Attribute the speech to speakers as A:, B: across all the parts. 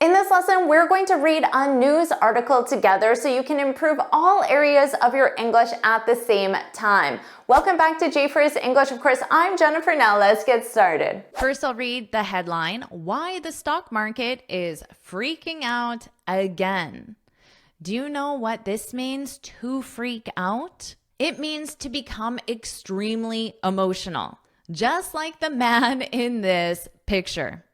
A: In this lesson, we're going to read a news article together so you can improve all areas of your English at the same time. Welcome back to JForrest English. Of course, I'm Jennifer. Now let's get started.
B: First, I'll read the headline, Why the Stock Market is Freaking Out Again. Do you know what this means, to freak out? It means to become extremely emotional, just like the man in this picture.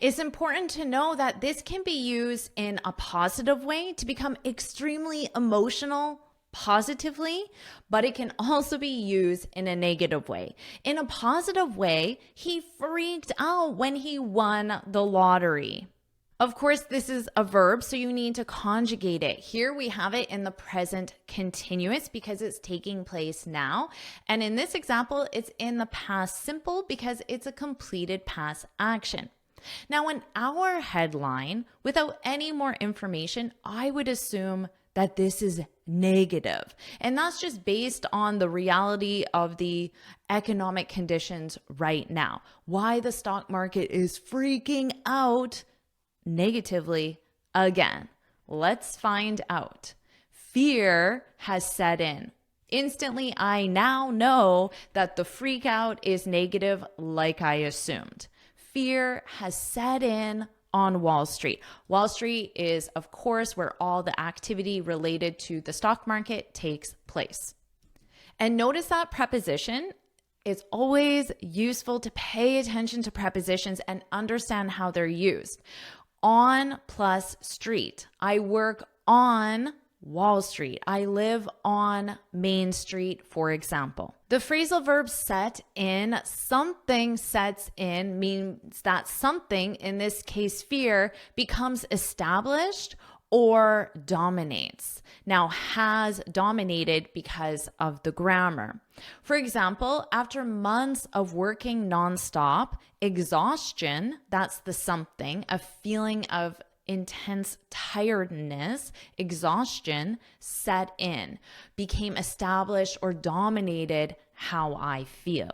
B: It's important to know that this can be used in a positive way to become extremely emotional positively, but it can also be used in a negative way. In a positive way, he freaked out when he won the lottery. Of course, this is a verb, so you need to conjugate it. Here we have it in the present continuous because it's taking place now. And in this example, it's in the past simple because it's a completed past action. Now, in our headline, without any more information, I would assume that this is negative. And that's just based on the reality of the economic conditions right now. Why the stock market is freaking out negatively again. Let's find out. Fear has set in. Instantly, I now know that the freak out is negative like I assumed. Fear has set in on Wall Street. Wall Street is, of course, where all the activity related to the stock market takes place. And notice that preposition. It's always useful to pay attention to prepositions and understand how they're used. On plus street. I work on Wall Street. I live on Main Street, for example. The phrasal verb set in, something sets in, means that something, in this case fear, becomes established or dominates. Now, has dominated because of the grammar. For example, after months of working nonstop, exhaustion, that's the something, a feeling of intense tiredness, exhaustion set in, became established or dominated how I feel.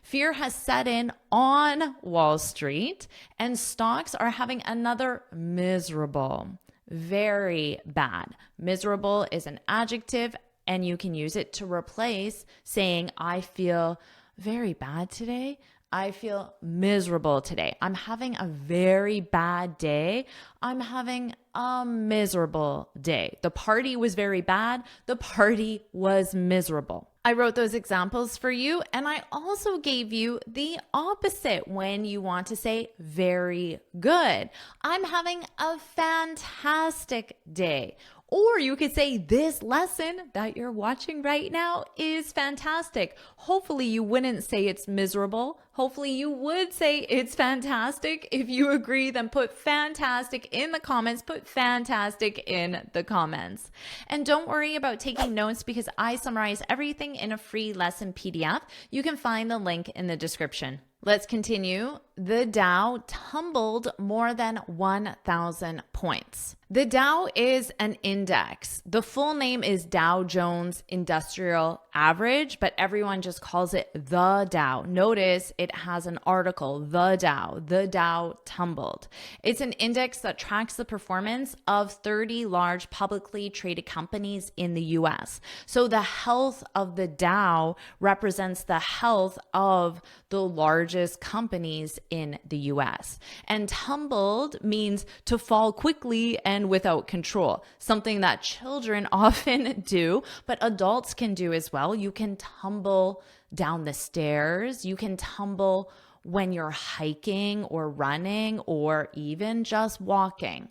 B: Fear has set in on Wall Street, and stocks are having another miserable, very bad. Miserable is an adjective, and you can use it to replace saying, I feel very bad today. I feel miserable today. I'm having a very bad day. I'm having a miserable day. The party was very bad. The party was miserable. I wrote those examples for you, and I also gave you the opposite when you want to say very good. I'm having a fantastic day. Or you could say this lesson that you're watching right now is fantastic. Hopefully you wouldn't say it's miserable. Hopefully you would say it's fantastic. If you agree, then put fantastic in the comments. Put fantastic in the comments. And don't worry about taking notes because I summarize everything in a free lesson PDF. You can find the link in the description. Let's continue. The Dow tumbled more than 1,000 points. The Dow is an index. The full name is Dow Jones Industrial Average, but everyone just calls it the Dow. Notice it has an article, the Dow tumbled. It's an index that tracks the performance of 30 large publicly traded companies in the US. So the health of the Dow represents the health of the largest companies in the US. And tumbled means to fall quickly and without control, something that children often do, but adults can do as well. You can tumble down the stairs. You can tumble when you're hiking or running or even just walking.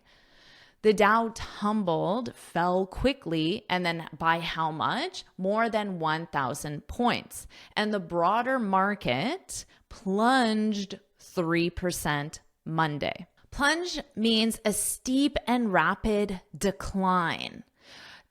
B: The Dow tumbled, fell quickly, and then by how much? More than 1,000 points. And the broader market plunged 3% Monday. Plunge means a steep and rapid decline.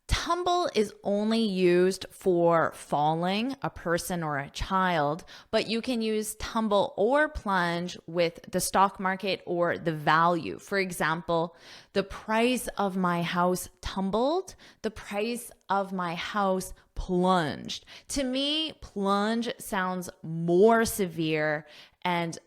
B: Tumble is only used for falling, a person or a child, but you can use tumble or plunge with the stock market or the value. For example, the price of my house tumbled, the price of my house plunged. To me, plunge sounds more severe and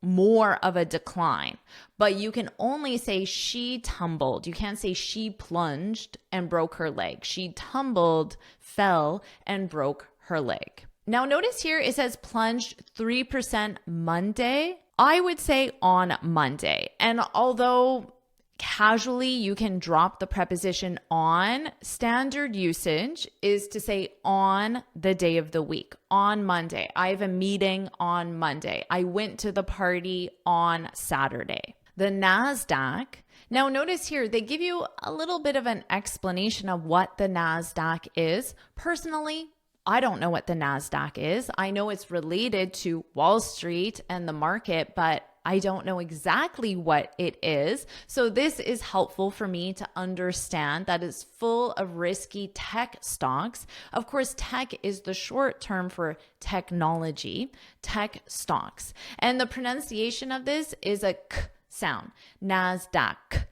B: more of a decline, but you can only say she tumbled. You can't say she plunged and broke her leg. She tumbled, fell, and broke her leg. Now notice here it says plunged 3% Monday. I would say on Monday. And although casually you can drop the preposition on, standard usage is to say on the day of the week, on Monday. I have a meeting on Monday. I went to the party on Saturday. The NASDAQ. Now notice here, they give you a little bit of an explanation of what the NASDAQ is. Personally, I don't know what the NASDAQ is. I know it's related to Wall Street and the market, but I don't know exactly what it is. So this is helpful for me to understand that it's full of risky tech stocks. Of course, tech is the short term for technology, tech stocks. And the pronunciation of this is a k sound, NASDAQ.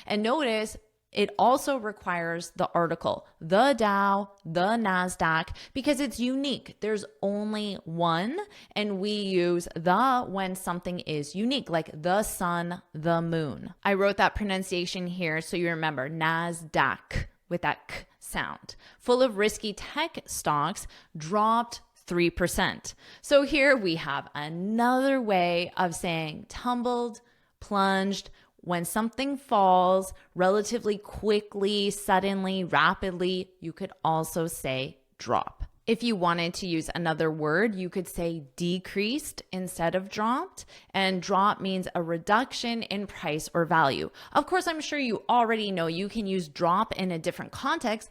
B: And notice it also requires the article, the Dow, the NASDAQ, because it's unique. There's only one, and we use the when something is unique, like the sun, the moon. I wrote that pronunciation here so you remember, NASDAQ with that k sound. Full of risky tech stocks dropped 3%. So here we have another way of saying tumbled, plunged. When something falls relatively quickly, suddenly, rapidly, you could also say drop. If you wanted to use another word, you could say decreased instead of dropped, and drop means a reduction in price or value. Of course, I'm sure you already know you can use drop in a different context.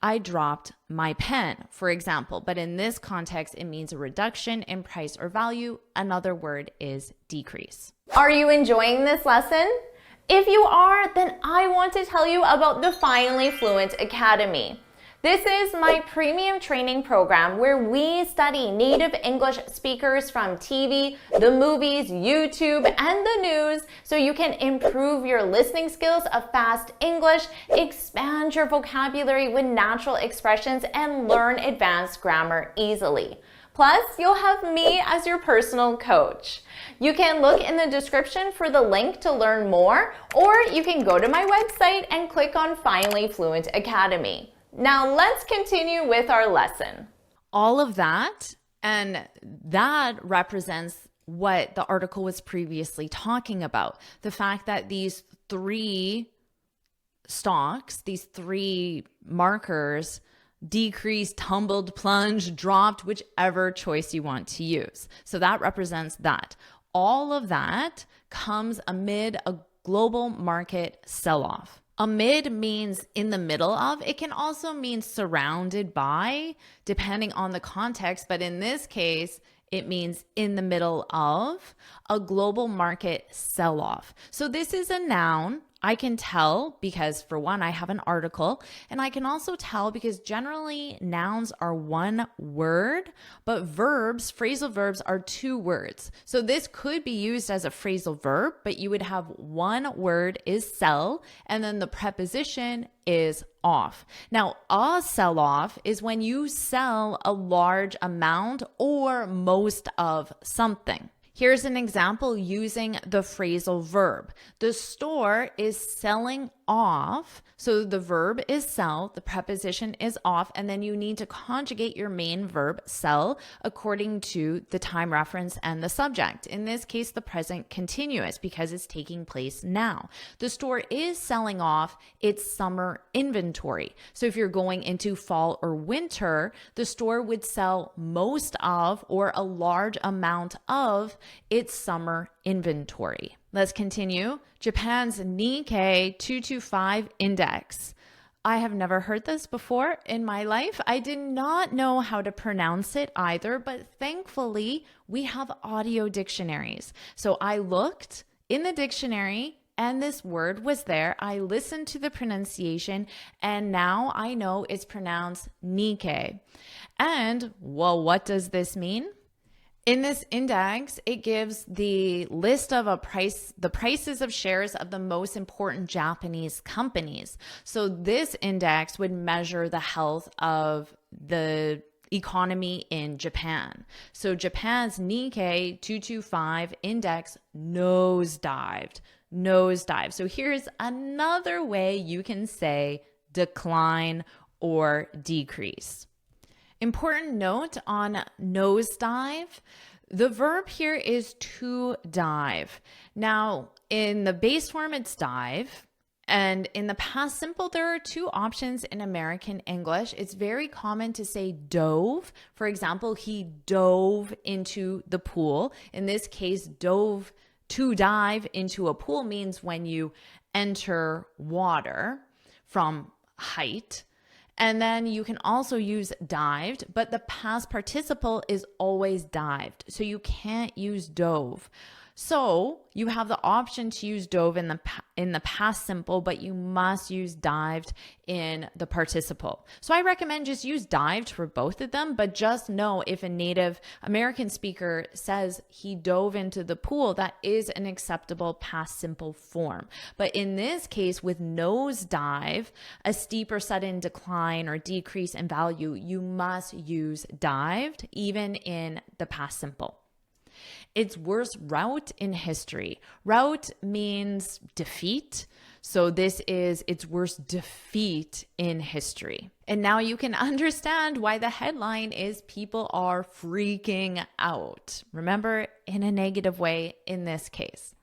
B: I dropped my pen, for example, but in this context, it means a reduction in price or value. Another word is decrease.
A: Are you enjoying this lesson? If you are, then I want to tell you about the Finally Fluent Academy. This is my premium training program where we study native English speakers from TV, the movies, YouTube, and the news so you can improve your listening skills of fast English, expand your vocabulary with natural expressions, and learn advanced grammar easily. Plus, you'll have me as your personal coach. You can look in the description for the link to learn more, or you can go to my website and click on Finally Fluent Academy. Now let's continue with our lesson.
B: All of that, and that represents what the article was previously talking about. The fact that these three stocks, these three markers, decreased, tumbled, plunged, dropped, whichever choice you want to use. So that represents that. All of that comes amid a global market sell-off. Amid means in the middle of. It can also mean surrounded by, depending on the context, but in this case, it means in the middle of a global market sell-off. So this is a noun. I can tell because, for one, I have an article, and I can also tell because generally nouns are one word, but verbs, phrasal verbs, are two words. So this could be used as a phrasal verb, but you would have one word is sell, and then the preposition is off. Now, a sell-off is when you sell a large amount or most of something. Here's an example using the phrasal verb. The store is selling off. So the verb is sell, the preposition is off, and then you need to conjugate your main verb sell according to the time reference and the subject. In this case, the present continuous because it's taking place now. The store is selling off its summer inventory. So if you're going into fall or winter, the store would sell most of or a large amount of its summer inventory. Let's continue. Japan's Nikkei 225 index. I have never heard this before in my life. I did not know how to pronounce it either, but thankfully we have audio dictionaries. So I looked in the dictionary and this word was there. I listened to the pronunciation and now I know it's pronounced Nikkei. And well, what does this mean? In this index, it gives the list of the prices of shares of the most important Japanese companies. So this index would measure the health of the economy in Japan. So Japan's Nikkei 225 index nosedived. So here's another way you can say decline or decrease. Important note on nosedive. The verb here is to dive. Now, in the base form, it's dive. And in the past simple, there are two options in American English. It's very common to say dove. For example, he dove into the pool. In this case, dove, to dive into a pool means when you enter water from height. And then you can also use dived, but the past participle is always dived. So you can't use dove. So you have the option to use dove in the past simple, but you must use dived in the participle. So I recommend just use dived for both of them, but just know if a native American speaker says he dove into the pool, that is an acceptable past simple form. But in this case, with nosedive, a steep or sudden decline or decrease in value, you must use dived even in the past simple. Its worst rout in history. Rout means defeat. So this is its worst defeat in history. And now you can understand why the headline is people are freaking out. Remember, in a negative way in this case.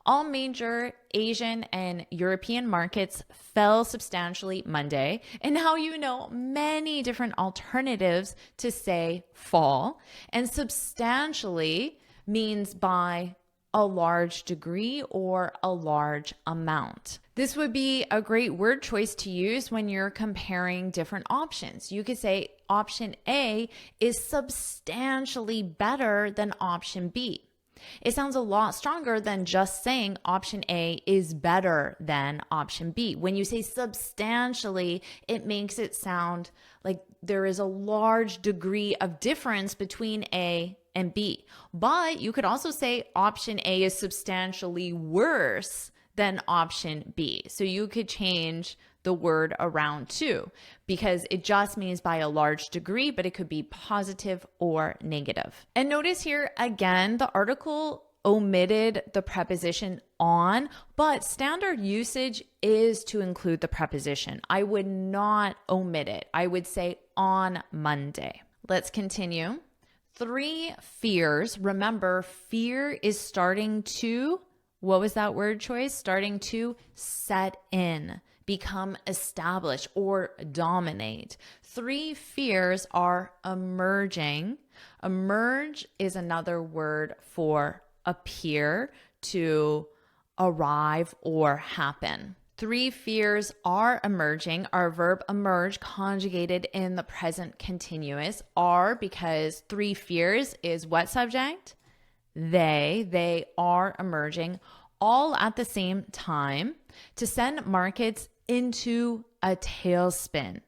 B: All major Asian and European markets fell substantially Monday. And now you know many different alternatives to say fall. And substantially means by a large degree or a large amount. This would be a great word choice to use when you're comparing different options. You could say option A is substantially better than option B. It sounds a lot stronger than just saying option A is better than option B. When you say substantially, it makes it sound like there is a large degree of difference between A and B. But you could also say option A is substantially worse than option B. So you could change the word around too, because it just means by a large degree, but it could be positive or negative. And notice here again, the article omitted the preposition on, but standard usage is to include the preposition. I would not omit it. I would say on Monday. Let's continue. 3 fears. Remember, fear is starting to, what was that word choice? Starting to set in, become established, or dominate. 3 fears are emerging. Emerge is another word for appear, to arrive or happen. 3 fears are emerging. Our verb emerge conjugated in the present continuous are because 3 fears is what subject? They are emerging all at the same time to send markets into a tailspin.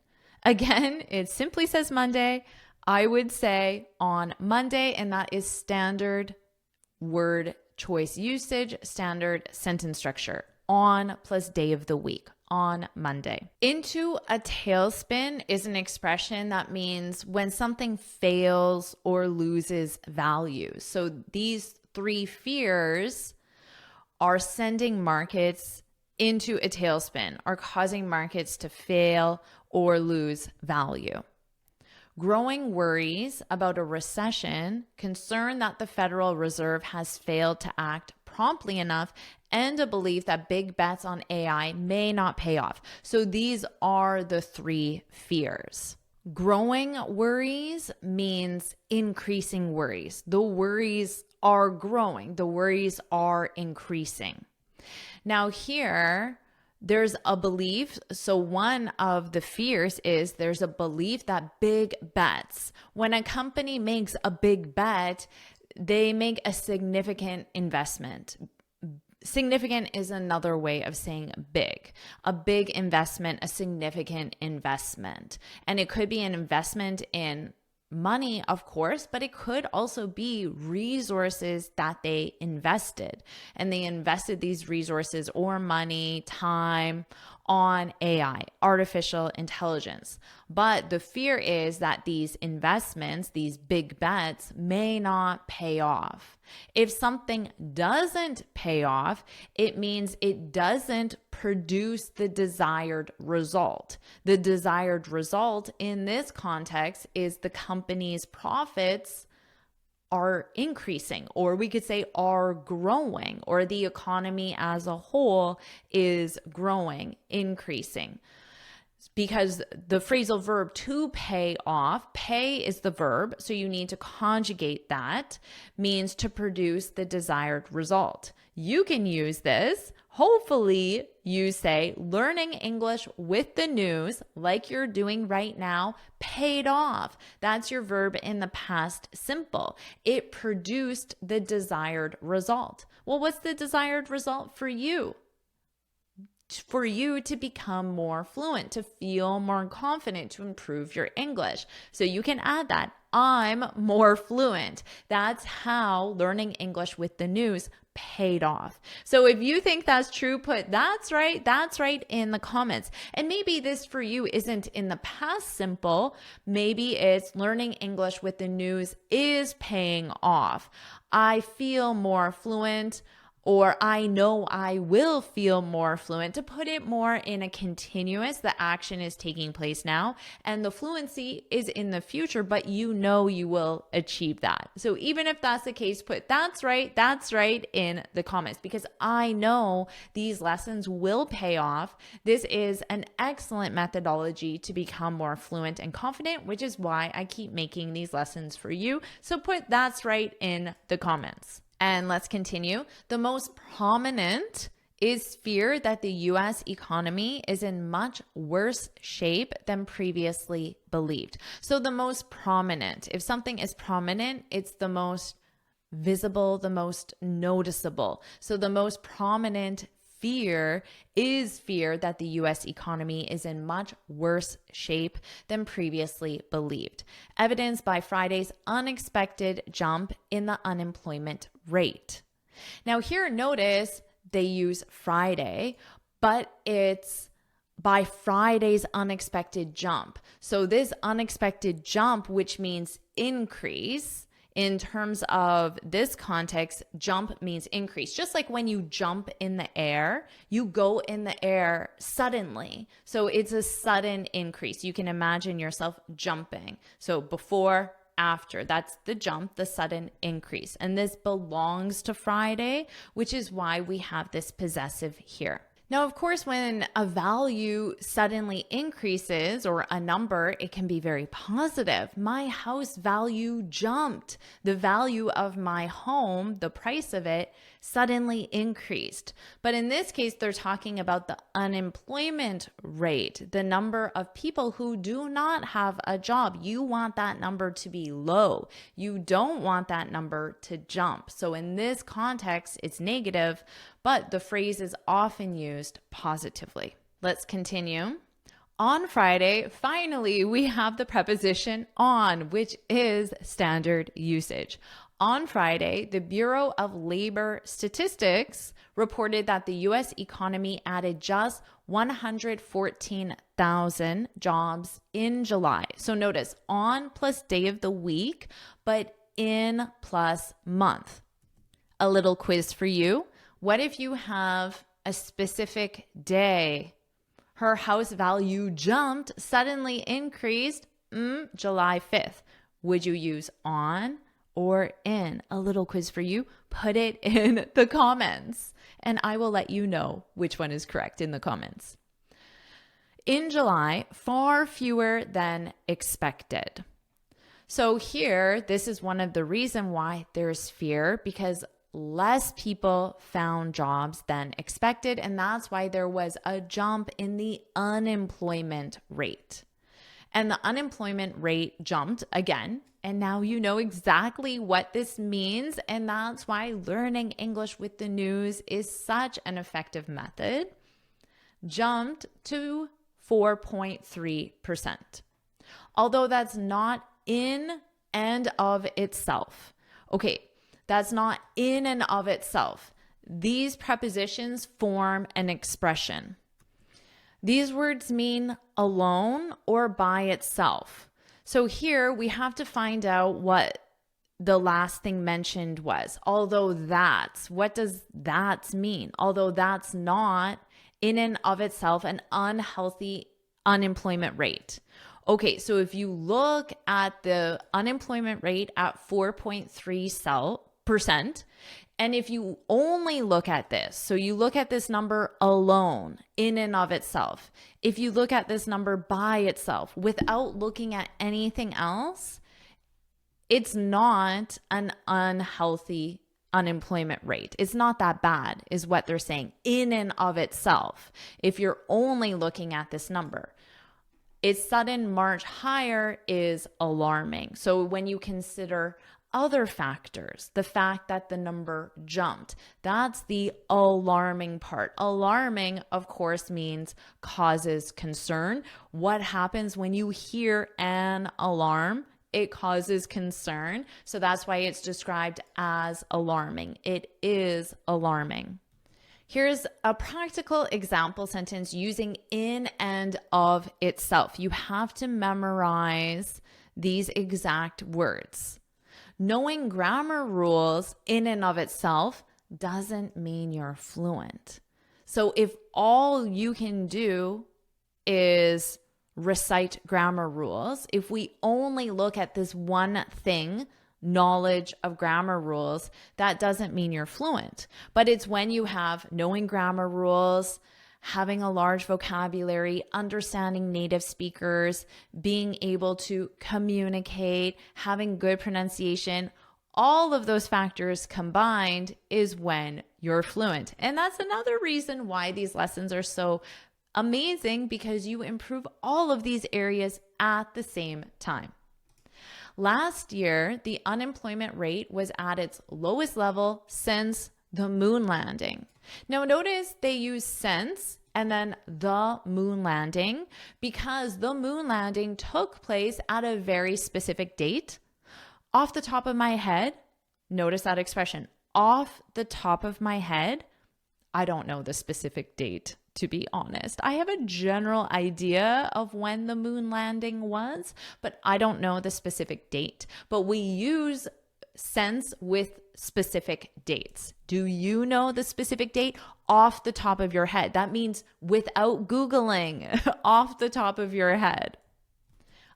B: Again, it simply says Monday. I would say on Monday, and that is standard word choice usage, standard sentence structure. On plus day of the week, on Monday. Into a tailspin is an expression that means when something fails or loses value. So these 3 fears are sending markets into a tailspin, are causing markets to fail or lose value. Growing worries about a recession, concern that the Federal Reserve has failed to act promptly enough, and a belief that big bets on AI may not pay off. So these are the 3 fears. Growing worries means increasing worries. The worries are growing. The worries are increasing. Now here, there's a belief. So one of the fears is there's a belief that big bets, when a company makes a big bet, they make a significant investment. Significant is another way of saying big. A big investment, a significant investment. And it could be an investment in money, of course, but it could also be resources that they invested. And they invested these resources or money, time on AI, artificial intelligence. But the fear is that these investments, these big bets, may not pay off. If something doesn't pay off, it means it doesn't produce the desired result. The desired result in this context is the company's profits are increasing, or we could say are growing, or the economy as a whole is growing, increasing. Because the phrasal verb to pay off, pay is the verb, so you need to conjugate that, means to produce the desired result. You can use this. Hopefully, you say learning English with the news, like you're doing right now, paid off. That's your verb in the past simple. It produced the desired result. Well, what's the desired result for you? For you to become more fluent, to feel more confident, to improve your English. So you can add that. I'm more fluent. That's how learning English with the news paid off. So if you think that's true, put that's right in the comments. And maybe this for you isn't in the past simple. Maybe it's learning English with the news is paying off. I feel more fluent, or I know I will feel more fluent, to put it more in a continuous. The action is taking place now and the fluency is in the future, but you know you will achieve that. So even if that's the case, put that's right in the comments, because I know these lessons will pay off. This is an excellent methodology to become more fluent and confident, which is why I keep making these lessons for you. So put that's right in the comments. And let's continue. The most prominent is fear that the US economy is in much worse shape than previously believed. So the most prominent, if something is prominent, it's the most visible, the most noticeable. So the most prominent fear is fear that the US economy is in much worse shape than previously believed, evidenced by Friday's unexpected jump in the unemployment rate. Now here, notice they use Friday, but it's by Friday's unexpected jump. So this unexpected jump, which means increase, in terms of this context, jump means increase. Just like when you jump in the air, you go in the air suddenly. So it's a sudden increase. You can imagine yourself jumping. So before, after, that's the jump, the sudden increase. And this belongs to Friday, which is why we have this possessive here. Now, of course, when a value suddenly increases, or a number, it can be very positive. My house value jumped. The value of my home, the price of it, suddenly increased. But in this case, they're talking about the unemployment rate, the number of people who do not have a job. You want that number to be low. You don't want that number to jump. So in this context, it's negative, but the phrase is often used positively. Let's continue. On Friday, finally, we have the preposition on, which is standard usage. On Friday, the Bureau of Labor Statistics reported that the U.S. economy added just 114,000 jobs in July. So notice on plus day of the week, but in plus month. A little quiz for you. What if you have a specific day? Her house value jumped, suddenly increased, July 5th. Would you use on or in? A little quiz for you. Put it in the comments and I will let you know which one is correct in the comments. In July, far fewer than expected. So here, this is one of the reasons why there's fear, because less people found jobs than expected, and that's why there was a jump in the unemployment rate. And the unemployment rate jumped again, and now you know exactly what this means, and that's why learning English with the news is such an effective method. Jumped to 4.3%. Although that's not in and of itself. Okay, that's not in and of itself. These prepositions form an expression. These words mean alone or by itself. So here we have to find out what the last thing mentioned was. Although that's, what does that mean? Although that's not in and of itself an unhealthy unemployment rate. Okay, so if you look at the unemployment rate at 4.3%, and if you only look at this, so you look at this number alone in and of itself, if you look at this number by itself without looking at anything else, it's not an unhealthy unemployment rate. It's not that bad, is what they're saying, in and of itself, if you're only looking at this number. Its sudden march higher is alarming. So when you consider other factors, the fact that the number jumped, that's the alarming part. Alarming, of course, means causes concern. What happens when you hear an alarm? It causes concern. So that's why it's described as alarming. It is alarming. Here's a practical example sentence using in and of itself. You have to memorize these exact words. Knowing grammar rules in and of itself doesn't mean you're fluent. So if all you can do is recite grammar rules, if we only look at this one thing, knowledge of grammar rules, that doesn't mean you're fluent. But it's when you have knowing grammar rules, having a large vocabulary, understanding native speakers, being able to communicate, having good pronunciation, all of those factors combined is when you're fluent. And that's another reason why these lessons are so amazing, because you improve all of these areas at the same time. Last year, the unemployment rate was at its lowest level since the moon landing. Now notice they use since and then the moon landing because the moon landing took place at a very specific date. Off the top of my head, notice that expression, off the top of my head, I don't know the specific date, to be honest. I have a general idea of when the moon landing was, but I don't know the specific date. But we use since with specific dates. Do you know the specific date? Off the top of your head. That means without Googling, off the top of your head.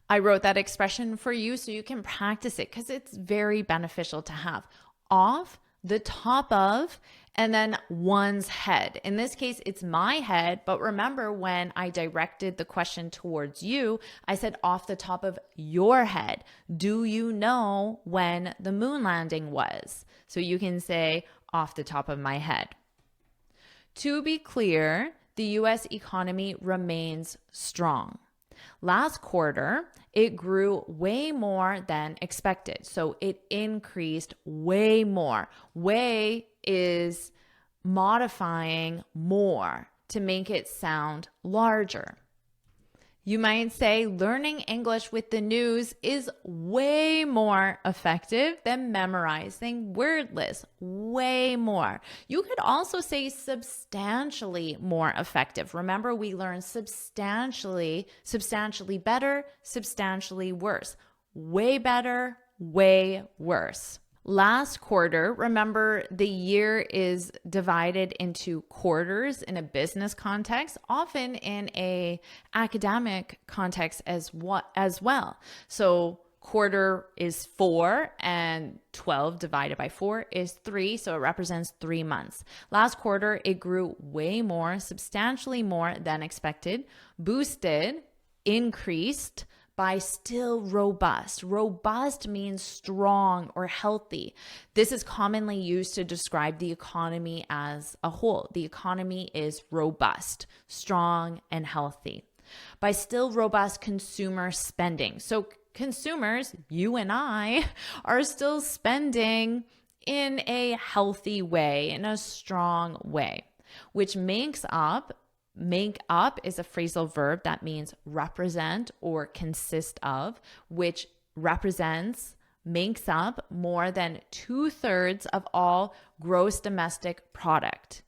B: I wrote that expression for you so you can practice it because it's very beneficial to have. Off the top of, and then one's head. In this case, it's my head, but remember when I directed the question towards you, I said off the top of your head. Do you know when the moon landing was? So you can say off the top of my head. To be clear, the US economy remains strong. Last quarter, it grew way more than expected. So it increased way more. Way is modifying more to make it sound larger. You might say learning English with the news is way more effective than memorizing word lists. Way more. You could also say substantially more effective. Remember, we learned substantially better, substantially worse. Way better, way worse. Last quarter, remember the year is divided into quarters in a business context, often in a academic context as well. So quarter is 4 and 12 divided by 4 is 3. So it represents 3 months. Last quarter, it grew way more, substantially more than expected, boosted, increased by still robust. Robust means strong or healthy. This is commonly used to describe the economy as a whole. The economy is robust, strong, and healthy. By still robust consumer spending. So consumers, you and I, are still spending in a healthy way, in a strong way, which makes up. Make up is a phrasal verb that means represent or consist of, which makes up more than 2/3 of all gross domestic product.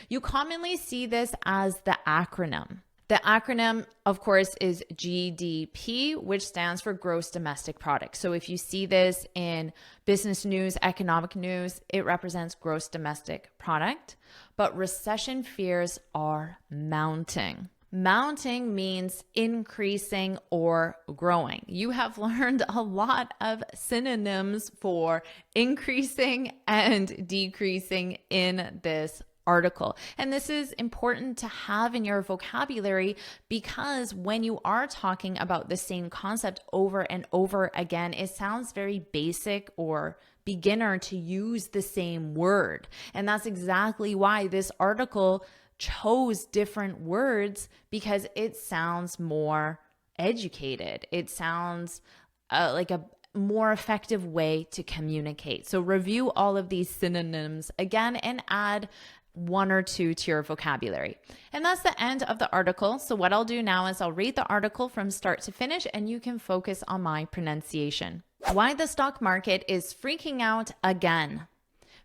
B: You commonly see this as the acronym The acronym, of course, is GDP, which stands for Gross Domestic Product. So if you see this in business news, economic news, it represents Gross Domestic Product. But recession fears are mounting. Mounting means increasing or growing. You have learned a lot of synonyms for increasing and decreasing in this article. And this is important to have in your vocabulary because when you are talking about the same concept over and over again, it sounds very basic or beginner to use the same word. And that's exactly why this article chose different words, because it sounds more educated. It sounds like a more effective way to communicate. So review all of these synonyms again and add one or two to your vocabulary. And that's the end of the article. So what I'll do now is I'll read the article from start to finish and you can focus on my pronunciation. Why the stock market is freaking out again.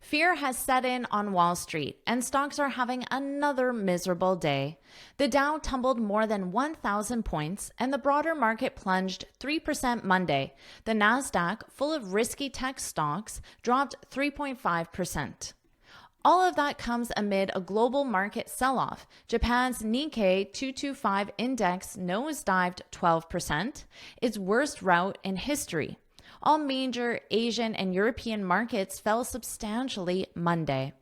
B: Fear has set in on Wall Street, and stocks are having another miserable day. The Dow tumbled more than 1,000 points, and the broader market plunged 3% Monday. The Nasdaq, full of risky tech stocks, dropped 3.5%. All of that comes amid a global market sell-off. Japan's Nikkei 225 index nosedived 12%, its worst rout in history. All major Asian and European markets fell substantially Monday.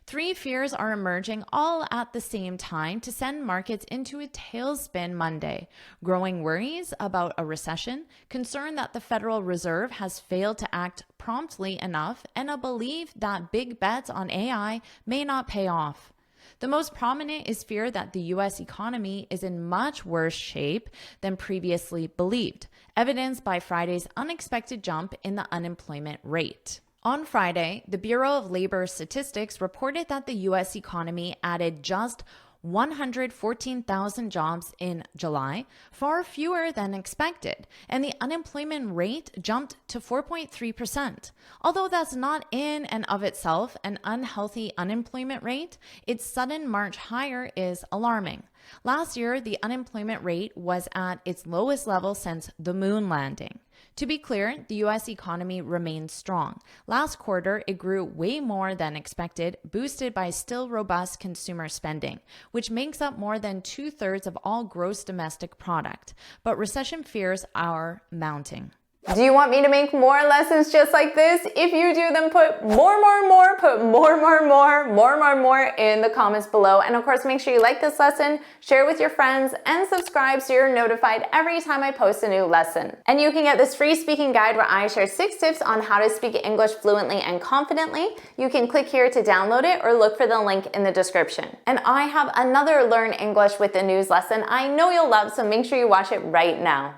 B: Three fears are emerging all at the same time to send markets into a tailspin Monday. Growing worries about a recession, concern that the Federal Reserve has failed to act promptly enough, and a belief that big bets on AI may not pay off. The most prominent is fear that the U.S. economy is in much worse shape than previously believed, evidenced by Friday's unexpected jump in the unemployment rate. On Friday, the Bureau of Labor Statistics reported that the U.S. economy added just 114,000 jobs in July, far fewer than expected, and the unemployment rate jumped to 4.3%. Although that's not in and of itself an unhealthy unemployment rate, its sudden march higher is alarming. Last year, the unemployment rate was at its lowest level since the moon landing. To be clear, the U.S. economy remains strong. Last quarter, it grew way more than expected, boosted by still robust consumer spending, which makes up more than 2/3 of all gross domestic product. But recession fears are mounting.
A: Do you want me to make more lessons just like this? If you do, then put put more in the comments below. And of course, make sure you like this lesson, share with your friends, and subscribe so you're notified every time I post a new lesson. And you can get this free speaking guide where I share 6 tips on how to speak English fluently and confidently. You can click here to download it or look for the link in the description. And I have another Learn English with the News lesson I know you'll love, so make sure you watch it right now.